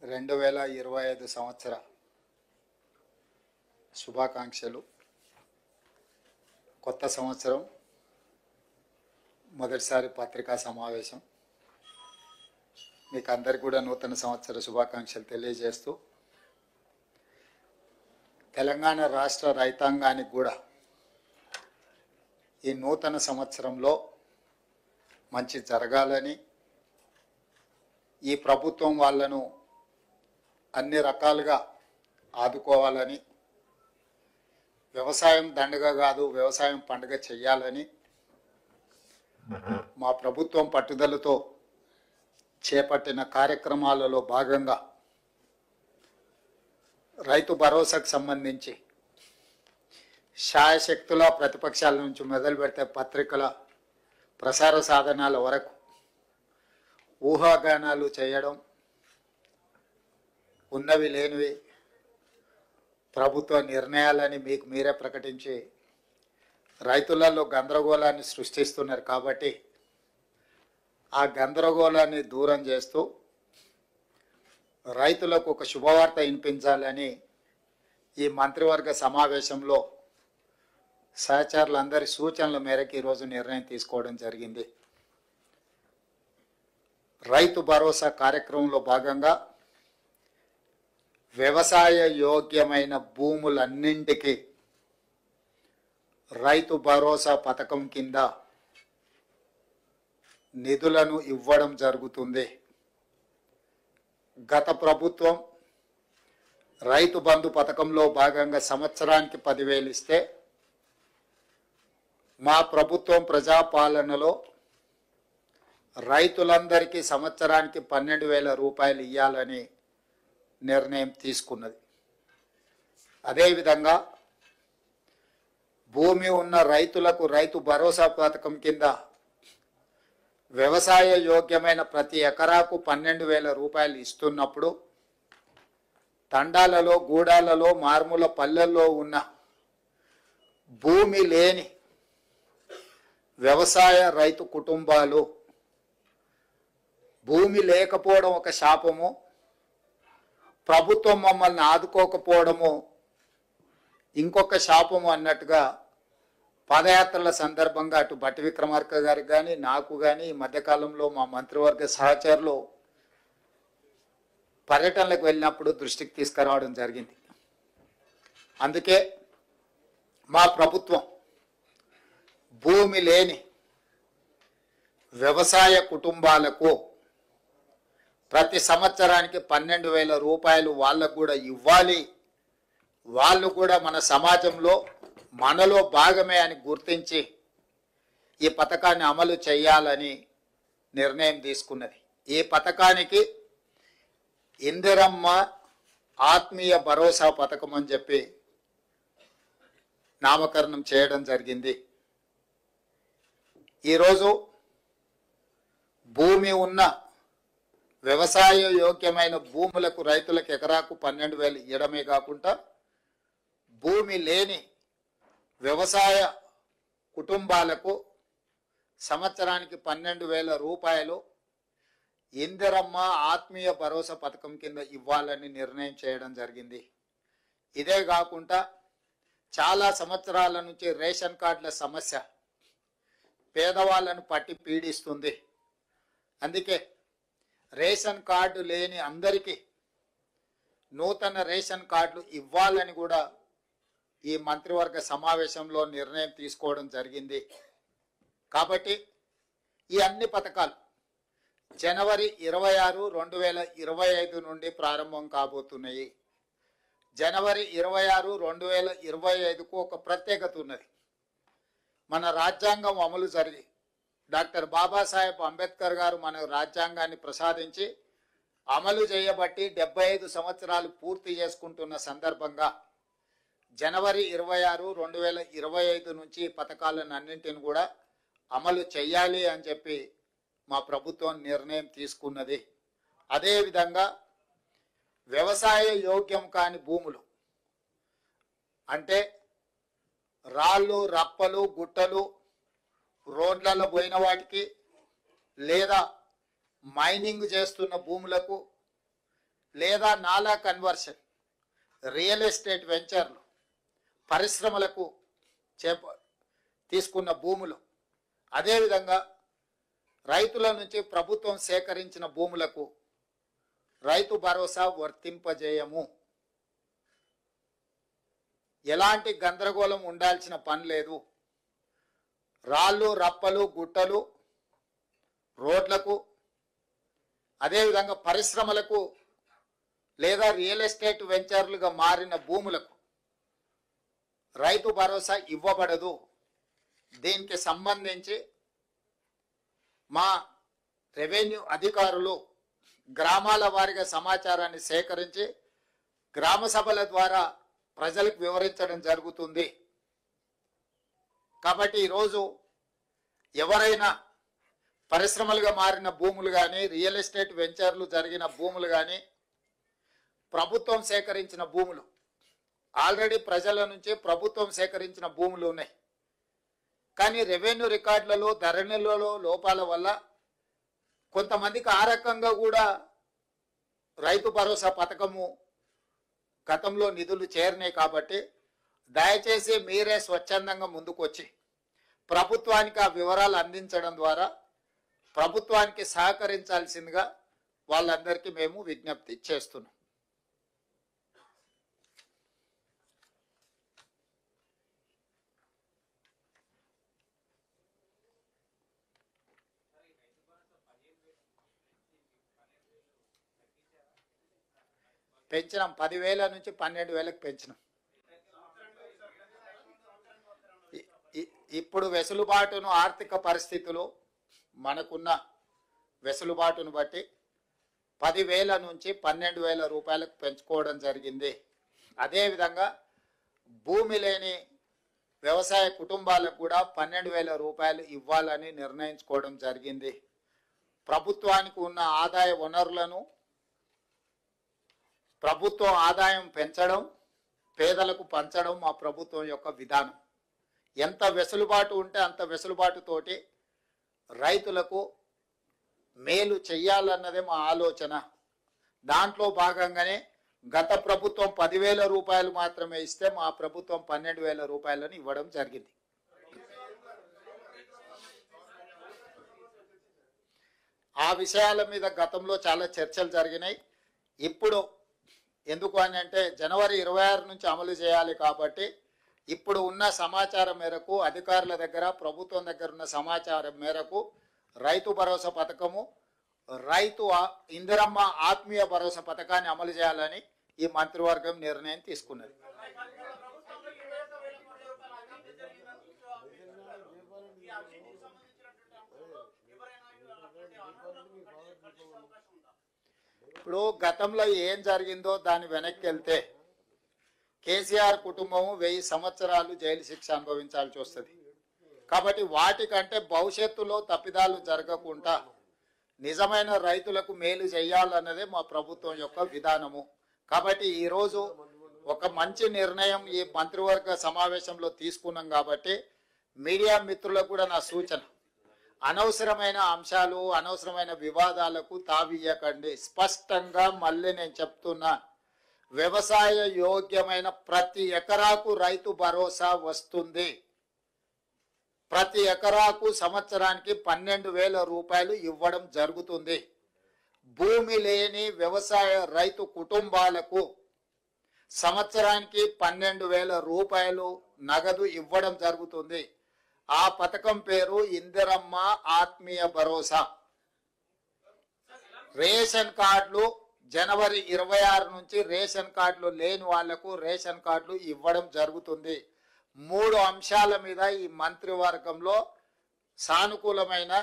2025 సంవత్సర శుభాకాంక్షలు. కొత్త సంవత్సరం మొదటిసారి పత్రికా సమావేశం. మీకు అందరికీ కూడా నూతన సంవత్సర శుభాకాంక్షలు తెలియజేస్తూ తెలంగాణ రాష్ట్ర రైతాంగానికి కూడా ఈ నూతన సంవత్సరంలో మంచి జరగాలని, ఈ ప్రభుత్వం వాళ్ళను అన్ని రకాలుగా ఆదుకోవాలని, వ్యవసాయం దండగ కాదు వ్యవసాయం పండుగ చెయ్యాలని మా ప్రభుత్వం పట్టుదలతో చేపట్టిన కార్యక్రమాలలో భాగంగా రైతు భరోసాకు సంబంధించి శాయశక్తుల ప్రతిపక్షాల నుంచి మొదలు పెడితే పత్రికల ప్రసార సాధనాల వరకు ఊహాగానాలు చేయడం, ఉన్నవి లేనివి ప్రభుత్వ నిర్ణయాలని మీకు మీరే ప్రకటించి రైతులలో గందరగోళాన్ని సృష్టిస్తున్నారు. కాబట్టి ఆ గందరగోళాన్ని దూరం చేస్తూ రైతులకు ఒక శుభవార్త వినిపించాలని ఈ మంత్రివర్గ సమావేశంలో సహచరులందరి సూచనల మేరకు ఈరోజు నిర్ణయం తీసుకోవడం జరిగింది. రైతు భరోసా కార్యక్రమంలో భాగంగా వ్యవసాయ యోగ్యమైన భూములన్నింటికి రైతు భరోసా పథకం కింద నిధులను ఇవ్వడం జరుగుతుంది. గత ప్రభుత్వం రైతు బంధు పథకంలో భాగంగా సంవత్సరానికి 10,000 ఇస్తే మా ప్రభుత్వం ప్రజాపాలనలో రైతులందరికీ సంవత్సరానికి 12,000 రూపాయలు ఇవ్వాలని నిర్ణయం తీసుకున్నది. అదేవిధంగా భూమి ఉన్న రైతులకు రైతు భరోసా పథకం కింద వ్యవసాయ యోగ్యమైన ప్రతి ఎకరాకు 12,000 రూపాయలు ఇస్తున్నప్పుడు తండాలలో, గూడాలలో, మారుమూల పల్లెల్లో ఉన్న భూమి లేని వ్యవసాయ రైతు కుటుంబాలు, భూమి లేకపోవడం ఒక శాపము, ప్రభుత్వం మమ్మల్ని ఆదుకోకపోవడము ఇంకొక శాపము అన్నట్టుగా పాదయాత్రల సందర్భంగా అటు భట్టి విక్రమార్క గారికి కానీ నాకు కానీ ఈ మధ్యకాలంలో మా మంత్రివర్గ సహచరులు పర్యటనలకు వెళ్ళినప్పుడు దృష్టికి తీసుకురావడం జరిగింది. అందుకే మా ప్రభుత్వం భూమి లేని వ్యవసాయ కుటుంబాలకు ప్రతి సంవత్సరానికి 12,000 రూపాయలు వాళ్ళకు కూడా ఇవ్వాలి, వాళ్ళు కూడా మన సమాజంలో మనలో భాగమే అని గుర్తించి ఈ పథకాన్ని అమలు చేయాలని నిర్ణయం తీసుకున్నది. ఈ పథకానికి ఇందిరమ్మ ఆత్మీయ భరోసా పథకం అని చెప్పి నామకరణం చేయడం జరిగింది. ఈరోజు భూమి ఉన్న వ్యవసాయ యోగ్యమైన భూములకు రైతులకు ఎకరాకు 12,000 ఇవ్వడమే కాకుండా భూమి లేని వ్యవసాయ కుటుంబాలకు సంవత్సరానికి 12,000 రూపాయలు ఇందిరమ్మ ఆత్మీయ భరోసా పథకం కింద ఇవ్వాలని నిర్ణయం చేయడం జరిగింది. ఇదే కాకుండా చాలా సంవత్సరాల నుంచి రేషన్ కార్డుల సమస్య పేదవాళ్ళను పట్టి పీడిస్తుంది. అందుకే రేషన్ కార్డు లేని అందరికీ నూతన రేషన్ కార్డులు ఇవ్వాలని కూడా ఈ మంత్రివర్గ సమావేశంలో నిర్ణయం తీసుకోవడం జరిగింది. కాబట్టి ఈ అన్ని పథకాలు జనవరి 26, 2025 నుండి ప్రారంభం కాబోతున్నాయి. జనవరి 26, 2025కు ఒక ప్రత్యేకత ఉన్నది. మన రాజ్యాంగం అమలు జరిగి డాక్టర్ బాబాసాహెబ్ అంబేద్కర్ గారు మన రాజ్యాంగాన్ని ప్రసాదించి అమలు చేయబట్టి 75 సంవత్సరాలు పూర్తి చేసుకుంటున్న సందర్భంగా జనవరి 26, 2025 నుంచి పథకాలను అన్నింటిని కూడా అమలు చేయాలి అని చెప్పి మా ప్రభుత్వం నిర్ణయం తీసుకున్నది. అదేవిధంగా వ్యవసాయ యోగ్యం కాని భూములు అంటే రాళ్ళు, రప్పలు, గుట్టలు, రోడ్లలో పోయిన వాటికి లేదా మైనింగ్ చేస్తున్న భూములకు లేదా నాలా కన్వర్షన్, రియల్ ఎస్టేట్ వెంచర్లు, పరిశ్రమలకు తీసుకున్న భూములు, అదేవిధంగా రైతుల నుంచి ప్రభుత్వం సేకరించిన భూములకు రైతు భరోసా వర్తింపజేయము. ఎలాంటి గందరగోళం ఉండాల్సిన పని లేదు. రాళ్ళు, రప్పలు, గుట్టలు రోడ్లకు, అదేవిధంగా పరిశ్రమలకు లేదా రియల్ ఎస్టేట్ వెంచర్లుగా మారిన భూములకు రైతు భరోసా ఇవ్వబడదు. దీనికి సంబంధించి మా రెవెన్యూ అధికారులు గ్రామాల వారీగా సమాచారాన్ని సేకరించి గ్రామ సభల ద్వారా ప్రజలకు వివరించడం జరుగుతుంది. కాబట్టి ఈరోజు ఎవరైనా పరిశ్రమలుగా మారిన భూములు కానీ, రియల్ ఎస్టేట్ వెంచర్లు జరిగిన భూములు కానీ, ప్రభుత్వం సేకరించిన భూములు, ఆల్రెడీ ప్రజల నుంచి ప్రభుత్వం సేకరించిన భూములు ఉన్నాయి. కానీ రెవెన్యూ రికార్డులలో, ధరణిలలో లోపాల వల్ల కొంతమందికి ఆ రకంగా కూడా రైతు భరోసా పథకము గతంలో నిధులు చేరినాయి. కాబట్టి దయచేసి మీరే స్వచ్ఛందంగా ముందుకు వచ్చి ప్రభుత్వానికి ఆ వివరాలు అందించడం ద్వారా ప్రభుత్వానికి సహకరించాల్సిందిగా వాళ్ళందరికీ మేము విజ్ఞప్తి చేస్తున్నాం. పెంచినాం, 10,000 నుంచి 12,000కి పెంచినాం. ఇప్పుడు వెసులుబాటును, ఆర్థిక పరిస్థితులు, మనకున్న వెసులుబాటును బట్టి 10,000 నుంచి 12,000 రూపాయలకు పెంచుకోవడం జరిగింది. అదేవిధంగా భూమి లేని వ్యవసాయ కుటుంబాలకు కూడా 12,000 రూపాయలు ఇవ్వాలని నిర్ణయించుకోవడం జరిగింది. ప్రభుత్వానికి ఉన్న ఆదాయ వనరులను ప్రభుత్వం ఆదాయం పెంచడం, పేదలకు పంచడం మా ప్రభుత్వం యొక్క విధానం. ఎంత వెసులుబాటు ఉంటే అంత వెసులుబాటుతోటి రైతులకు మేలు చెయ్యాలన్నదే మా ఆలోచన. దాంట్లో భాగంగానే గత ప్రభుత్వం 10,000 రూపాయలు మాత్రమే ఇస్తే మా ప్రభుత్వం 12,000 రూపాయలను ఇవ్వడం జరిగింది. ఆ విషయాల మీద గతంలో చాలా చర్చలు జరిగినాయి. ఇప్పుడు ఎందుకు అని అంటే జనవరి 26 నుంచి అమలు చేయాలి. కాబట్టి ఇప్పుడు ఉన్న సమాచారం మేరకు, అధికారుల దగ్గర, ప్రభుత్వం దగ్గర ఉన్న సమాచారం మేరకు రైతు భరోసా పథకము, రైతు ఇందిరమ్మ ఆత్మీయ భరోసా పథకాన్ని అమలు చేయాలని ఈ మంత్రివర్గం నిర్ణయం తీసుకున్నది. ఇప్పుడు గతంలో ఏం జరిగిందో దాని వెనక్కి వెళ్తే కేసీఆర్ కుటుంబము 1000 సంవత్సరాలు జైలు శిక్ష అనుభవించాల్సి వస్తుంది. కాబట్టి వాటికంటే భవిష్యత్తులో తప్పిదాలు జరగకుండా నిజమైన రైతులకు మేలు చేయాలన్నదే మా ప్రభుత్వం యొక్క విధానము. కాబట్టి ఈరోజు ఒక మంచి నిర్ణయం ఈ మంత్రివర్గ సమావేశంలో తీసుకున్నాం. కాబట్టి మీడియా మిత్రులకు కూడా నా సూచన, అనవసరమైన అంశాలు, అనవసరమైన వివాదాలకు తావియ్యకండి. స్పష్టంగా మళ్ళీ నేను చెప్తున్నా, వ్యవసాయ యోగ్యమైన ప్రతి ఎకరాకు రైతు భరోసా వస్తుంది. ప్రతి ఎకరాకు సంవత్సరానికి 12,000 రూపాయలు ఇవ్వడం జరుగుతుంది. భూమి లేని వ్యవసాయ రైతు కుటుంబాలకు సంవత్సరానికి 12,000 రూపాయలు నగదు ఇవ్వడం జరుగుతుంది. ఆ పథకం పేరు ఇందిరమ్మ ఆత్మీయ భరోసా. రేషన్ కార్డులు జనవరి 26 నుంచి రేషన్ కార్డులు లేని వాళ్లకు రేషన్ కార్డులు ఇవ్వడం జరుగుతుంది. 3 అంశాల మీద ఈ మంత్రివర్గంలో సానుకూలమైన,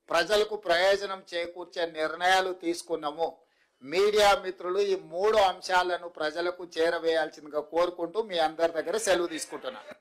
ప్రజలకు ప్రయోజనం చేకూర్చే నిర్ణయాలు తీసుకున్నాము. మీడియా మిత్రులు ఈ 3 అంశాలను ప్రజలకు చేరవేయాల్సిందిగా కోరుకుంటూ మీ అందరి దగ్గర సెలవు తీసుకుంటున్నాను.